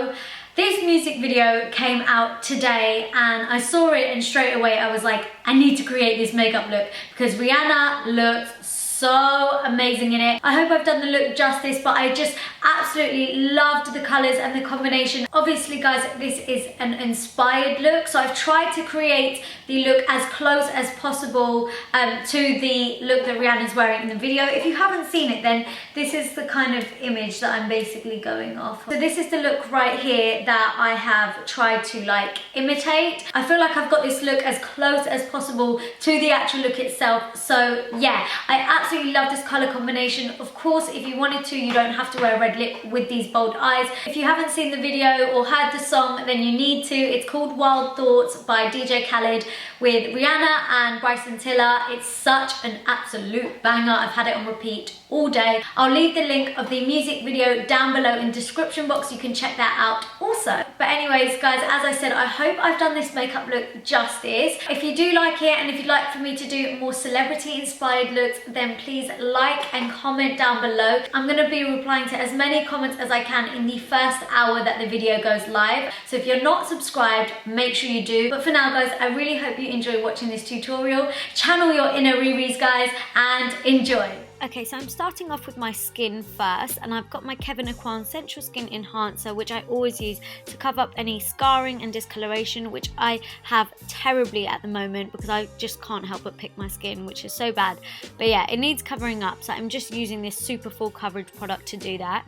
So this music video came out today and I saw it and straight away I was like, I need to create this makeup look because Rihanna looked so amazing in it. I hope I've done the look justice, but I just absolutely loved the colors and the combination. Obviously guys, this is an inspired look, so I've tried to create the look as close as possible to the look that Rihanna's wearing in the video. If you haven't seen it, then this is the kind of image that I'm basically going off. So this is the look right here that I have tried to like imitate. I feel like I've got this look as close as possible to the actual look itself. So yeah, I absolutely love this color combination. Of course, if you wanted to, you don't have to wear a red lip with these bold eyes. If you haven't seen the video or heard the song, then you need to. It's called Wild Thoughts by DJ Khaled with Rihanna and Bryson Tiller. It's such an absolute banger. I've had it on repeat all day. I'll leave the link of the music video down below in the description box. You can check that out also. But anyways guys, as I said, I hope I've done this makeup look justice. If you do like it and if you'd like for me to do more celebrity inspired looks, then please like and comment down below. I'm going to be replying to as many comments as I can in the first hour that the video goes live. So if you're not subscribed, make sure you do. But for now guys, I really hope you enjoy watching this tutorial. Channel your inner Riris guys and enjoy. Okay, so I'm starting off with my skin first, and I've got my Kevyn Aucoin Sensual Skin Enhancer, which I always use to cover up any scarring and discoloration, which I have terribly at the moment because I just can't help but pick my skin, which is so bad. But yeah, it needs covering up, so I'm just using this super full coverage product to do that.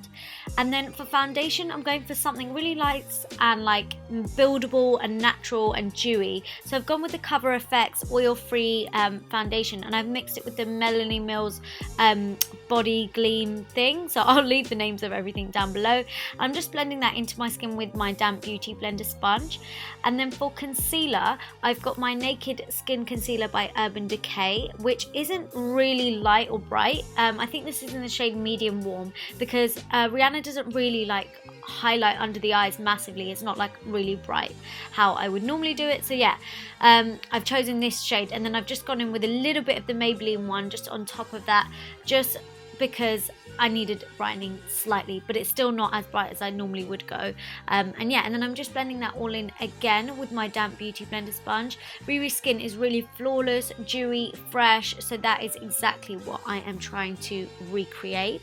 And then for foundation, I'm going for something really light and like buildable and natural and dewy. So I've gone with the Cover FX oil-free foundation, and I've mixed it with the Melanie Mills body Gleam thing, so I'll leave the names of everything down below. I'm just blending that into my skin with my damp beauty blender sponge. And then for concealer, I've got my Naked Skin Concealer by Urban Decay, which isn't really light or bright. I think this is in the shade medium warm because Rihanna doesn't really like highlight under the eyes massively. It's not like really bright how I would normally do it. So yeah, I've chosen this shade, and then I've just gone in with a little bit of the Maybelline one just on top of that, just because I needed brightening slightly, but it's still not as bright as I normally would go. And yeah, and then I'm just blending that all in again with my damp beauty blender sponge. Riri's skin is really flawless, dewy, fresh, so that is exactly what I am trying to recreate.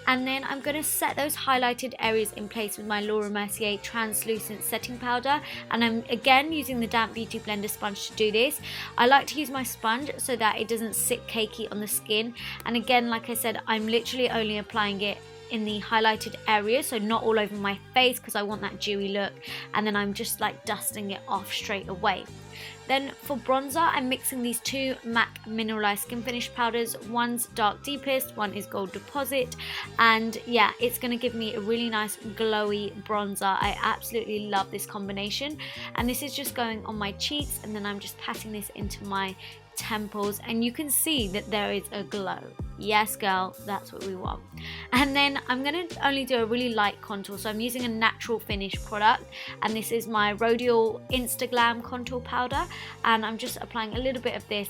And then I'm going to set those highlighted areas in place with my Laura Mercier translucent setting powder, and I'm again using the damp beauty blender sponge to do this. I like to use my sponge so that it doesn't sit cakey on the skin, and again, like I said, I'm literally only applying it in the highlighted area, so not all over my face because I want that dewy look, and then I'm just like dusting it off straight away. Then for bronzer, I'm mixing these two MAC Mineralized Skin Finish powders. One's Dark Deepest, one is Gold Deposit, and yeah, it's going to give me a really nice glowy bronzer. I absolutely love this combination, and this is just going on my cheeks, and then I'm just patting this into my temples, and you can see that there is a glow. Yes girl, that's what we want. And then I'm going to only do a really light contour, so I'm using a natural finish product, and this is my Rodial Instaglam contour powder, and I'm just applying a little bit of this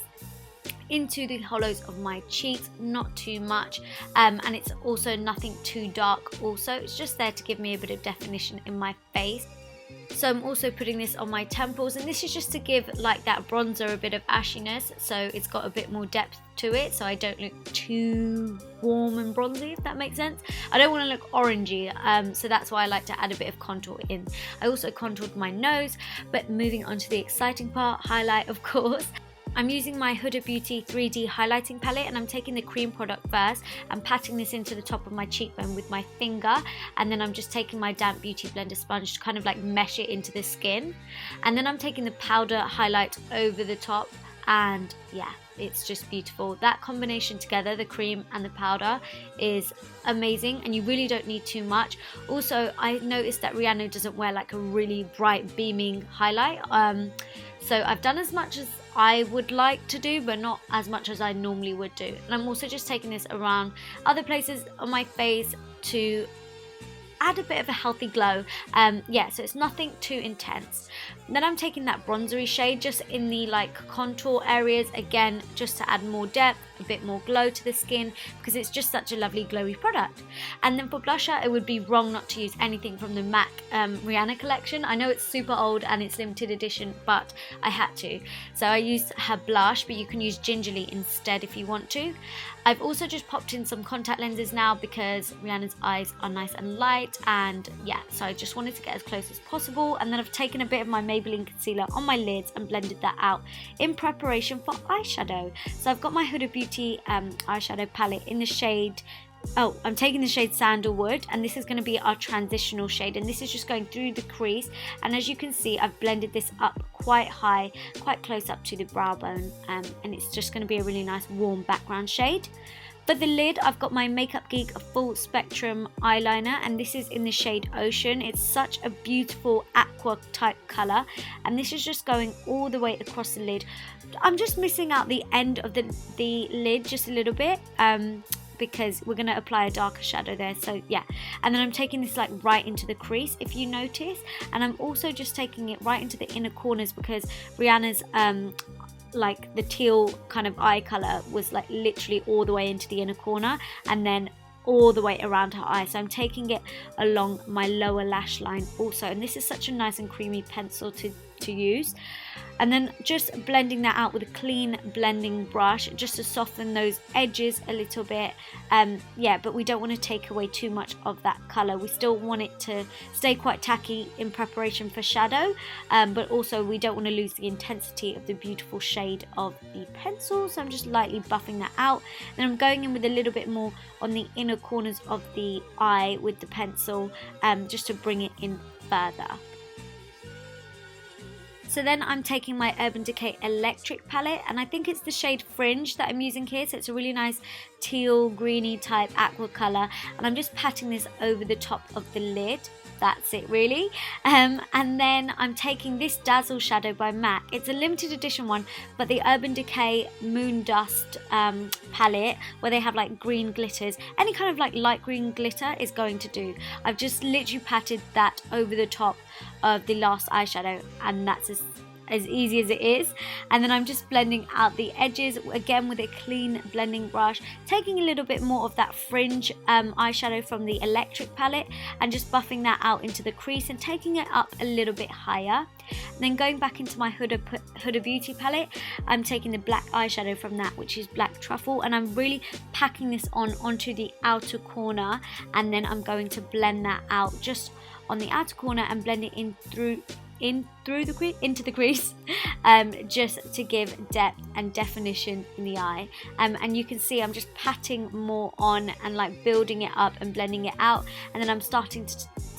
into the hollows of my cheeks, not too much, and it's also nothing too dark. Also, it's just there to give me a bit of definition in my face. So I'm also putting this on my temples, and this is just to give like that bronzer a bit of ashiness, so it's got a bit more depth to it, so I don't look too warm and bronzy, if that makes sense. I don't want to look orangey, so that's why I like to add a bit of contour in. I also contoured my nose, but moving on to the exciting part, highlight of course. I'm using my Huda Beauty 3D highlighting palette, and I'm taking the cream product first and patting this into the top of my cheekbone with my finger, and then I'm just taking my damp beauty blender sponge to kind of like mesh it into the skin, and then I'm taking the powder highlight over the top, and yeah, it's just beautiful. That combination together, the cream and the powder, is amazing, and you really don't need too much. Also, I noticed that Rihanna doesn't wear like a really bright beaming highlight, so I've done as much as I would like to do, but not as much as I normally would do. And I'm also just taking this around other places on my face to add a bit of a healthy glow. Yeah, so it's nothing too intense. Then I'm taking that bronzery shade just in the like contour areas, again just to add more depth, a bit more glow to the skin, because it's just such a lovely glowy product. And then for blusher, it would be wrong not to use anything from the MAC Rihanna collection. I know it's super old and it's limited edition, but I had to. So I used her blush, but you can use Gingerly instead if you want to. I've also just popped in some contact lenses now because Rihanna's eyes are nice and light, and yeah, so I just wanted to get as close as possible. And then I've taken a bit of my Maybelline concealer on my lids and blended that out in preparation for eyeshadow. So I've got my Huda Beauty eyeshadow palette in the shade, I'm taking the shade Sandalwood, and this is going to be our transitional shade, and this is just going through the crease. And as you can see, I've blended this up quite high, quite close up to the brow bone, and it's just going to be a really nice warm background shade. For the lid, I've got my Makeup Geek Full Spectrum eyeliner, and this is in the shade Ocean. It's such a beautiful aqua type colour, and this is just going all the way across the lid. I'm just missing out the end of the lid just a little bit, because we're going to apply a darker shadow there, so yeah. And then I'm taking this like right into the crease, if you notice, and I'm also just taking it right into the inner corners, because Rihanna's like the teal kind of eye colour was like literally all the way into the inner corner and then all the way around her eye. So I'm taking it along my lower lash line also, and this is such a nice and creamy pencil to use. And then just blending that out with a clean blending brush just to soften those edges a little bit. Yeah, but we don't want to take away too much of that colour. We still want it to stay quite tacky in preparation for shadow, but also we don't want to lose the intensity of the beautiful shade of the pencil. So I'm just lightly buffing that out. Then I'm going in with a little bit more on the inner corners of the eye with the pencil, just to bring it in further. So then I'm taking my Urban Decay Electric palette, and I think it's the shade Fringe that I'm using here. So it's a really nice teal greeny type aqua colour, and I'm just patting this over the top of the lid. That's it really. And then I'm taking this Dazzle shadow by MAC. It's a limited edition one, but the Urban Decay Moon Dust palette, where they have like green glitters, any kind of like light green glitter is going to do. I've just literally patted that over the top of the last eyeshadow, and that's as easy as it is. And then I'm just blending out the edges again with a clean blending brush, taking a little bit more of that Fringe eyeshadow from the Electric palette and just buffing that out into the crease and taking it up a little bit higher. And then going back into my Huda Beauty palette, I'm taking the black eyeshadow from that, which is Black Truffle, and I'm really packing this onto the outer corner, and then I'm going to blend that out just on the outer corner and blend it into the crease, just to give depth and definition in the eye. And you can see I'm just patting more on and like building it up and blending it out, and then I'm starting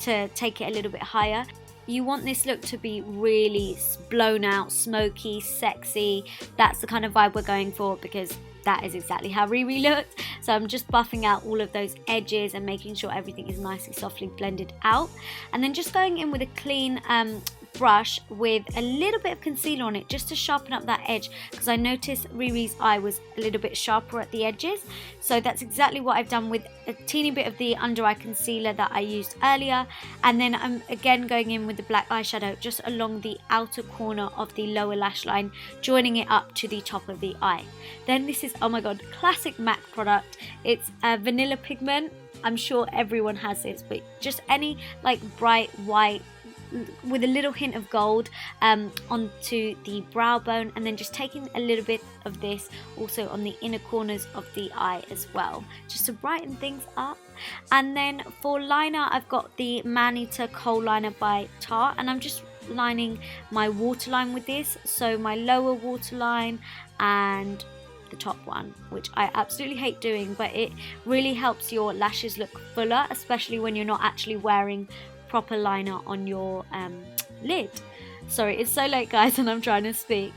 to take it a little bit higher. You want this look to be really blown out, smoky, sexy. That's the kind of vibe we're going for, because that is exactly how Riri looked. So I'm just buffing out all of those edges and making sure everything is nicely softly blended out, and then just going in with a clean brush with a little bit of concealer on it just to sharpen up that edge, because I noticed Riri's eye was a little bit sharper at the edges. So that's exactly what I've done with a teeny bit of the under eye concealer that I used earlier, and then I'm again going in with the black eyeshadow just along the outer corner of the lower lash line, joining it up to the top of the eye. Then this is, oh my god, classic MAC product. It's a vanilla pigment. I'm sure everyone has this, but just any like bright white with a little hint of gold onto the brow bone, and then just taking a little bit of this also on the inner corners of the eye as well, just to brighten things up. And then for liner, I've got the Maneater Kohl liner by Tarte, and I'm just lining my waterline with this, so my lower waterline and the top one, which I absolutely hate doing, but it really helps your lashes look fuller, especially when you're not actually wearing proper liner on your lid. Sorry, it's so late guys and I'm trying to speak.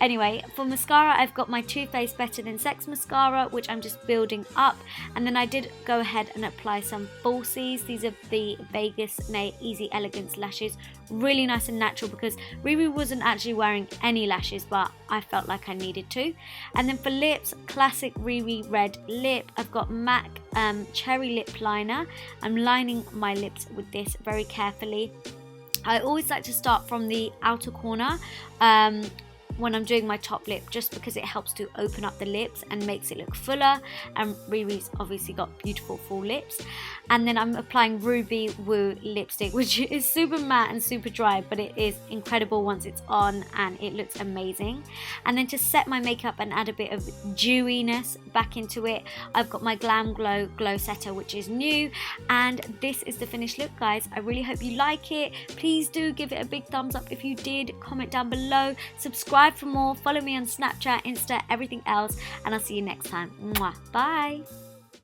Anyway, for mascara, I've got my Too Faced Better Than Sex mascara, which I'm just building up, and then I did go ahead and apply some falsies. These are the Vegas Nay Easy Elegance lashes, really nice and natural, because Riri wasn't actually wearing any lashes, but I felt like I needed to. And then for lips, classic Riri red lip, I've got MAC Cherry Lip Liner. I'm lining my lips with this very carefully. I always like to start from the outer corner when I'm doing my top lip, just because it helps to open up the lips and makes it look fuller. And Riri's obviously got beautiful full lips. And then I'm applying Ruby Woo lipstick, which is super matte and super dry, but it is incredible once it's on and it looks amazing. And then to set my makeup and add a bit of dewiness back into it, I've got my Glamglow Glowsetter, which is new. And this is the finished look, guys. I really hope you like it. Please do give it a big thumbs up if you did. Comment down below. Subscribe for more. Follow me on Snapchat, Insta, everything else. And I'll see you next time. Mwah. Bye.